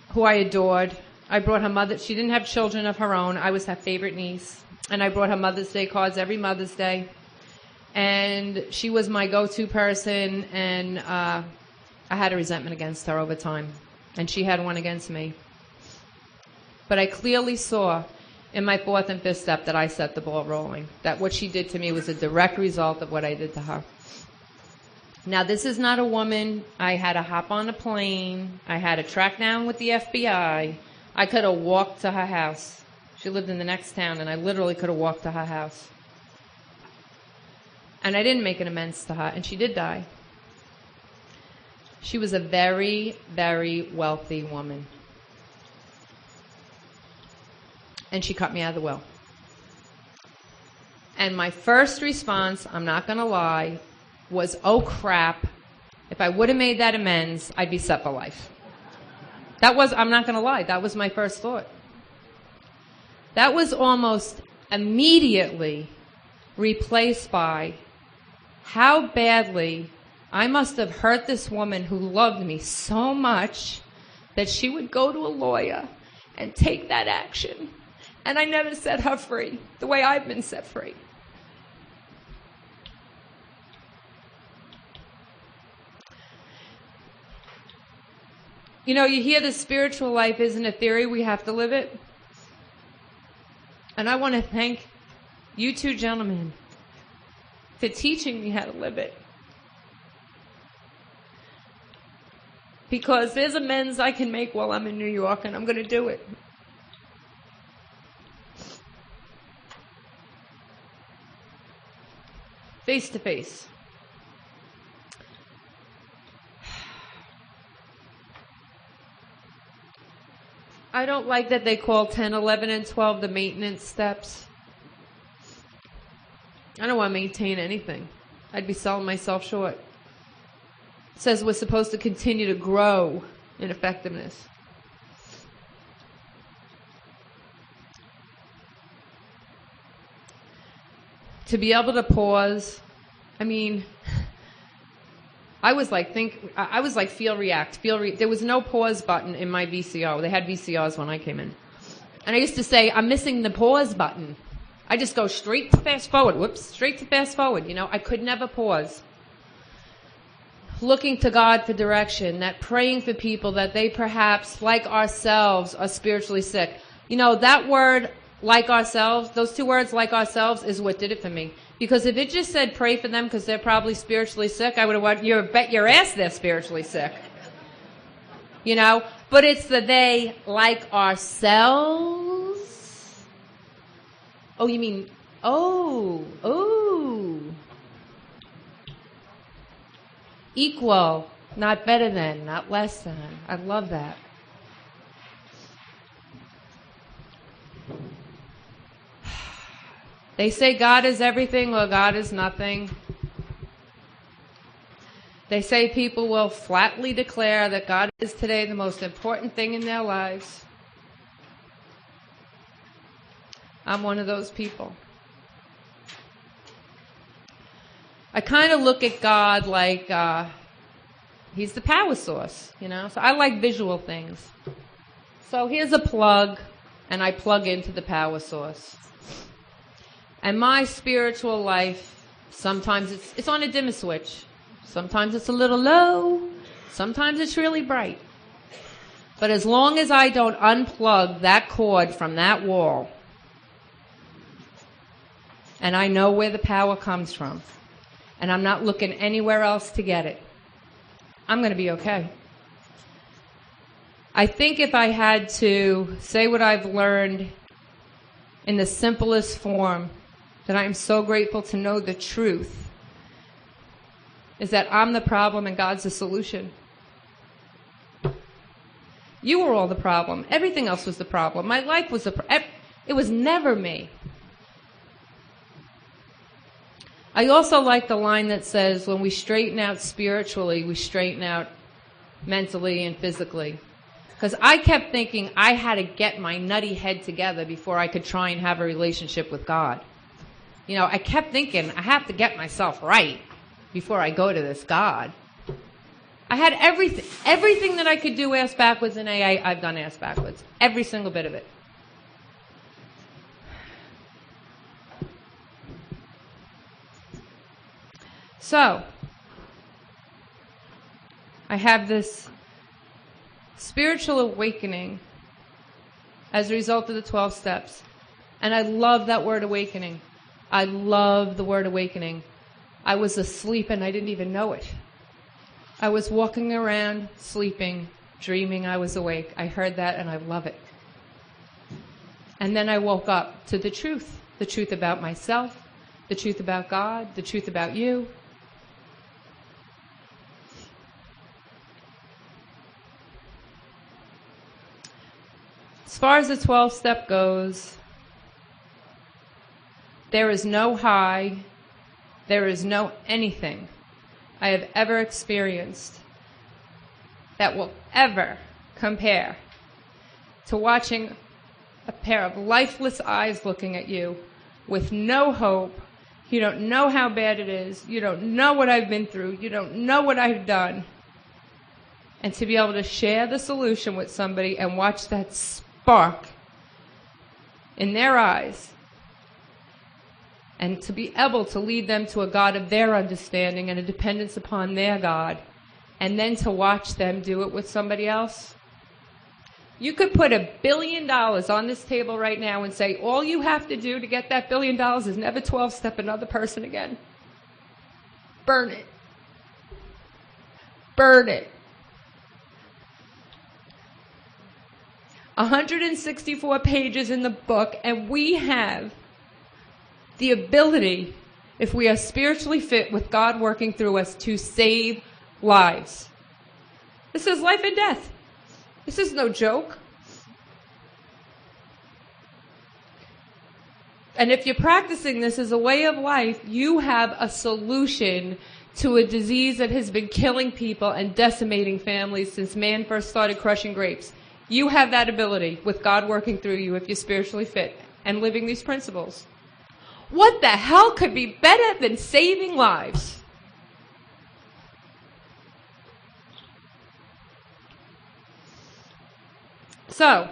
who I adored. I brought her mother. She didn't have children of her own. I was her favorite niece. And I brought her Mother's Day cards every Mother's Day. And she was my go-to person, and I had a resentment against her over time. And she had one against me. But I clearly saw in my 4th and 5th step that I set the ball rolling. That what she did to me was a direct result of what I did to her. Now, this is not a woman I had to hop on a plane. I had to track down with the FBI. I could have walked to her house. She lived in the next town, and I literally could have walked to her house. And I didn't make an amends to her, and she did die. She was a very, very wealthy woman. And she cut me out of the will. And my first response, I'm not going to lie, was, "Oh crap, if I would have made that amends, I'd be set for life." I'm not going to lie, that was my first thought. That was almost immediately replaced by how badly I must have hurt this woman who loved me so much that she would go to a lawyer and take that action. And I never set her free the way I've been set free. You know, you hear the spiritual life isn't a theory, we have to live it. And I want to thank you two gentlemen for teaching me how to live it. Because there's amends I can make while I'm in New York, and I'm going to do it. Face to face. I don't like that they call 10, 11, and 12 the maintenance steps. I don't want to maintain anything. I'd be selling myself short. It says we're supposed to continue to grow in effectiveness. To be able to pause, I mean, I was like feel, react. There was no pause button in my VCO. They had VCRs when I came in. And I used to say, I'm missing the pause button. I just go straight to fast forward. Whoops, straight to fast forward. You know, I could never pause. Looking to God for direction, that praying for people that they perhaps, like ourselves, are spiritually sick. You know, that word, like ourselves, those two words, like ourselves, is what did it for me. Because if it just said pray for them because they're probably spiritually sick, I would have went, you bet your ass they're spiritually sick. You know? But it's the they, like ourselves. Oh, you mean, oh. Equal, not better than, not less than. I love that. They say God is everything or God is nothing. They say people will flatly declare that God is today the most important thing in their lives. I'm one of those people. I kind of look at God like he's the power source, you know. So I like visual things. So here's a plug, and I plug into the power source. And my spiritual life, sometimes it's on a dimmer switch. Sometimes it's a little low. Sometimes it's really bright. But as long as I don't unplug that cord from that wall, and I know where the power comes from, and I'm not looking anywhere else to get it, I'm going to be okay. I think if I had to say what I've learned in the simplest form, that I am so grateful to know the truth, is that I'm the problem and God's the solution. You were all the problem. Everything else was the problem. My life was it was never me. I also like the line that says, when we straighten out spiritually, we straighten out mentally and physically. Because I kept thinking I had to get my nutty head together before I could try and have a relationship with God. You know, I kept thinking I have to get myself right before I go to this God. I had everything that I could do ass backwards in AA, I've done ass backwards. Every single bit of it. So, I have this spiritual awakening as a result of the 12 steps. And I love that word awakening. I love the word awakening. I was asleep and I didn't even know it. I was walking around, sleeping, dreaming I was awake. I heard that and I love it. And then I woke up to the truth about myself, the truth about God, the truth about you. As far as the 12th step goes, there is no high, there is no anything I have ever experienced that will ever compare to watching a pair of lifeless eyes looking at you with no hope. You don't know how bad it is. You don't know what I've been through. You don't know what I've done. And to be able to share the solution with somebody and watch that spark in their eyes, and to be able to lead them to a God of their understanding and a dependence upon their God, and then to watch them do it with somebody else. You could put $1 billion on this table right now and say, all you have to do to get that $1 billion is never 12-step another person again. Burn it. Burn it. 164 pages in the book, and we have the ability, if we are spiritually fit with God working through us, to save lives. This is life and death. This is no joke. And if you're practicing this as a way of life, you have a solution to a disease that has been killing people and decimating families since man first started crushing grapes. You have that ability with God working through you if you're spiritually fit and living these principles. What the hell could be better than saving lives? So,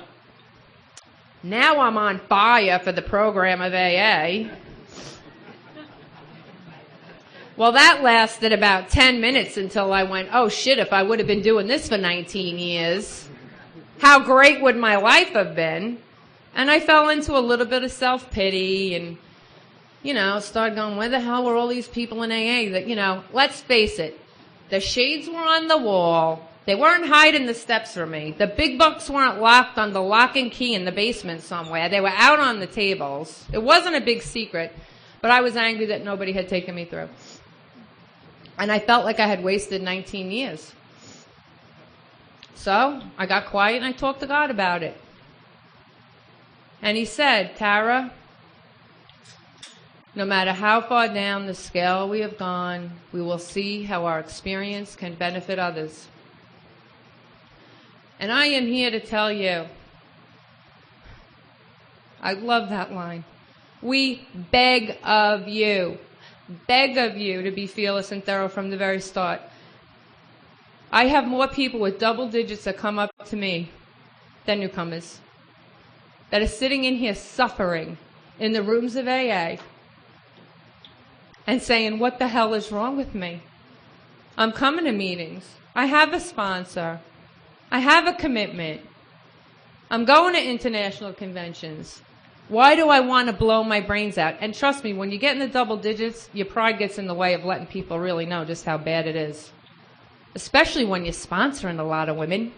now I'm on fire for the program of AA. Well, that lasted about 10 minutes until I went, oh shit, if I would have been doing this for 19 years, how great would my life have been? And I fell into a little bit of self-pity and, started going, where the hell were all these people in AA that, let's face it, the shades were on the wall. They weren't hiding the steps from me. The big bucks weren't locked on the lock and key in the basement somewhere. They were out on the tables. It wasn't a big secret, but I was angry that nobody had taken me through. And I felt like I had wasted 19 years. So I got quiet and I talked to God about it. And he said, Tara, no matter how far down the scale we have gone, we will see how our experience can benefit others. And I am here to tell you, I love that line. We beg of you to be fearless and thorough from the very start. I have more people with double digits that come up to me than newcomers, that are sitting in here suffering in the rooms of AA and saying, what the hell is wrong with me? I'm coming to meetings. I have a sponsor. I have a commitment. I'm going to international conventions. Why do I want to blow my brains out? And trust me, when you get in the double digits, your pride gets in the way of letting people really know just how bad it is. Especially when you're sponsoring a lot of women.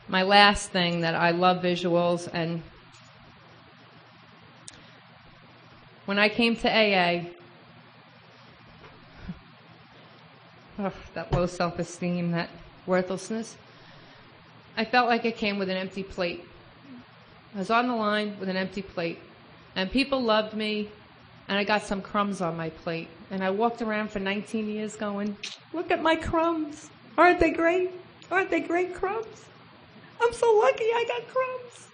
My last thing that I love visuals, and when I came to AA, that low self-esteem, that worthlessness, I felt like I came with an empty plate. I was on the line with an empty plate. And people loved me, and I got some crumbs on my plate. And I walked around for 19 years going, look at my crumbs. Aren't they great? Aren't they great crumbs? I'm so lucky I got crumbs.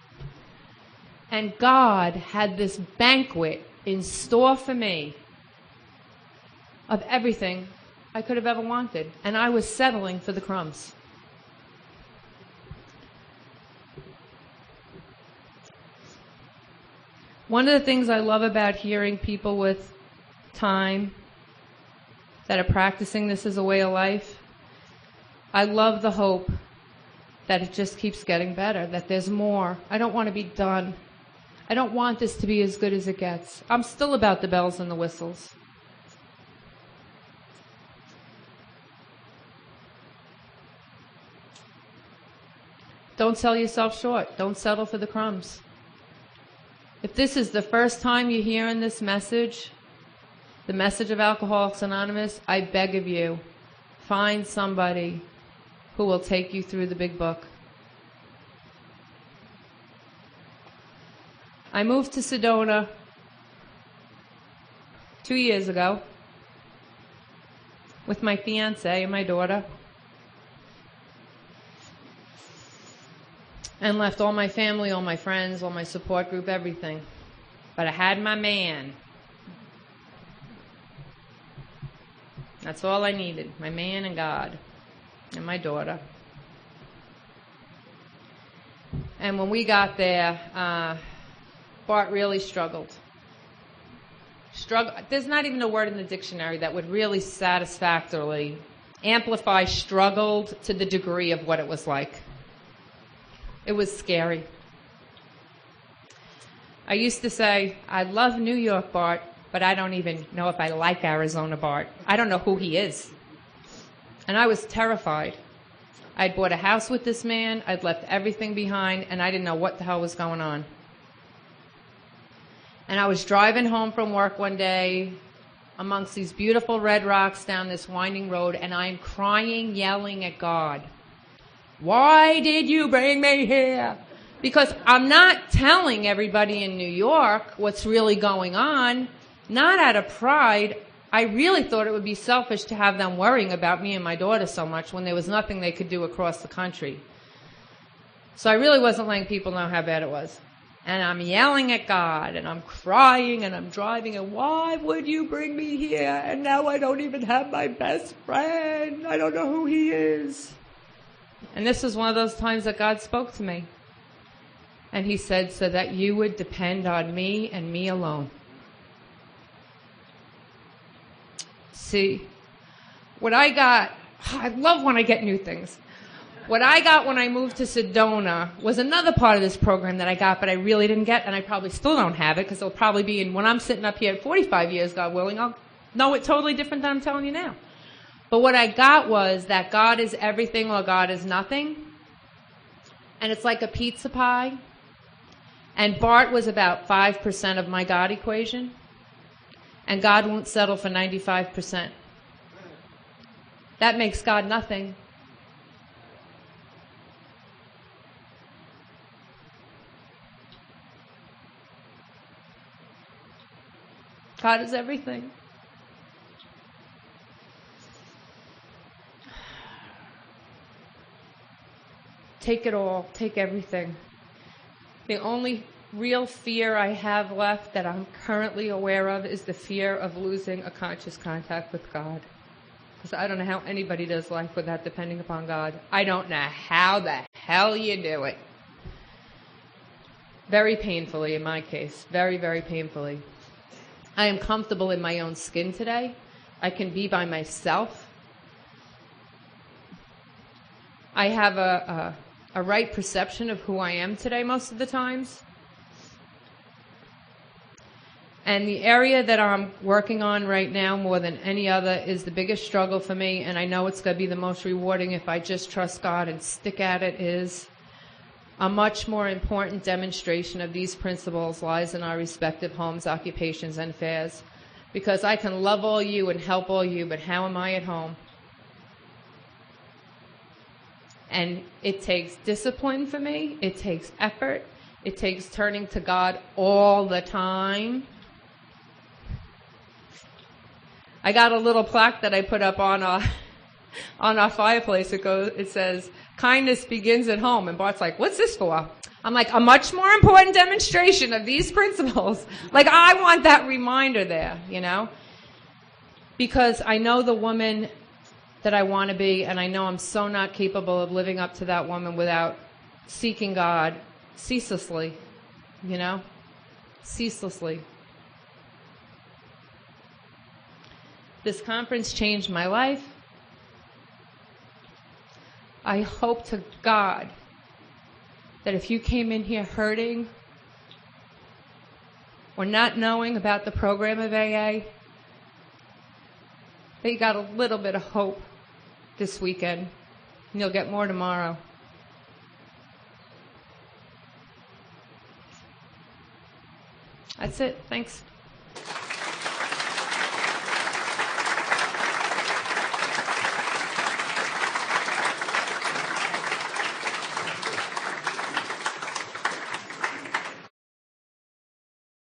And God had this banquet in store for me of everything I could have ever wanted. And I was settling for the crumbs. One of the things I love about hearing people with time that are practicing this as a way of life, I love the hope that it just keeps getting better, that there's more. I don't want to be done. I don't want this to be as good as it gets. I'm still about the bells and the whistles. Don't sell yourself short. Don't settle for the crumbs. If this is the first time you're hearing this message, the message of Alcoholics Anonymous, I beg of you, find somebody who will take you through the big book. I moved to Sedona 2 years ago with my fiance and my daughter, and left all my family, all my friends, all my support group, everything. But I had my man. That's all I needed, my man and God, and my daughter. And when we got there, Bart really struggled. There's not even a word in the dictionary that would really satisfactorily amplify struggled to the degree of what it was like. It was scary. I used to say, I love New York, Bart, but I don't even know if I like Arizona, Bart. I don't know who he is. And I was terrified. I'd bought a house with this man, I'd left everything behind, and I didn't know what the hell was going on. And I was driving home from work one day amongst these beautiful red rocks down this winding road, and I'm crying, yelling at God. Why did you bring me here? Because I'm not telling everybody in New York what's really going on, not out of pride. I really thought it would be selfish to have them worrying about me and my daughter so much when there was nothing they could do across the country. So I really wasn't letting people know how bad it was. And I'm yelling at God, and I'm crying, and I'm driving, and why would you bring me here? And now I don't even have my best friend. I don't know who he is. And this was one of those times that God spoke to me. And he said, so that you would depend on me and me alone. See, what I got, I love when I get new things. What I got when I moved to Sedona was another part of this program that I got, but I really didn't get, and I probably still don't have it, because it'll probably be in, when I'm sitting up here at 45 years, God willing, I'll know it totally different than I'm telling you now. But what I got was that God is everything or God is nothing. And it's like a pizza pie. And Bart was about 5% of my God equation. And God won't settle for 95%. That makes God nothing. God is everything. Take it all. Take everything. The only real fear I have left that I'm currently aware of is the fear of losing a conscious contact with God. Because I don't know how anybody does life without depending upon God. I don't know how the hell you do it. Very painfully in my case. Very, very painfully. I am comfortable in my own skin today. I can be by myself. I have a right perception of who I am today most of the times. And the area that I'm working on right now more than any other is the biggest struggle for me, and I know it's going to be the most rewarding if I just trust God and stick at it, is a much more important demonstration of these principles lies in our respective homes, occupations, and affairs. Because I can love all you and help all you, but how am I at home? And it takes discipline for me. It takes effort. It takes turning to God all the time. I got a little plaque that I put up on our fireplace. It says, kindness begins at home. And Bart's like, what's this for? I'm like, a much more important demonstration of these principles. Like, I want that reminder there, you know? Because I know the woman that I want to be, and I know I'm so not capable of living up to that woman without seeking God ceaselessly, you know? Ceaselessly. This conference changed my life. I hope to God that if you came in here hurting or not knowing about the program of AA, that you got a little bit of hope this weekend, and you'll get more tomorrow. That's it. Thanks.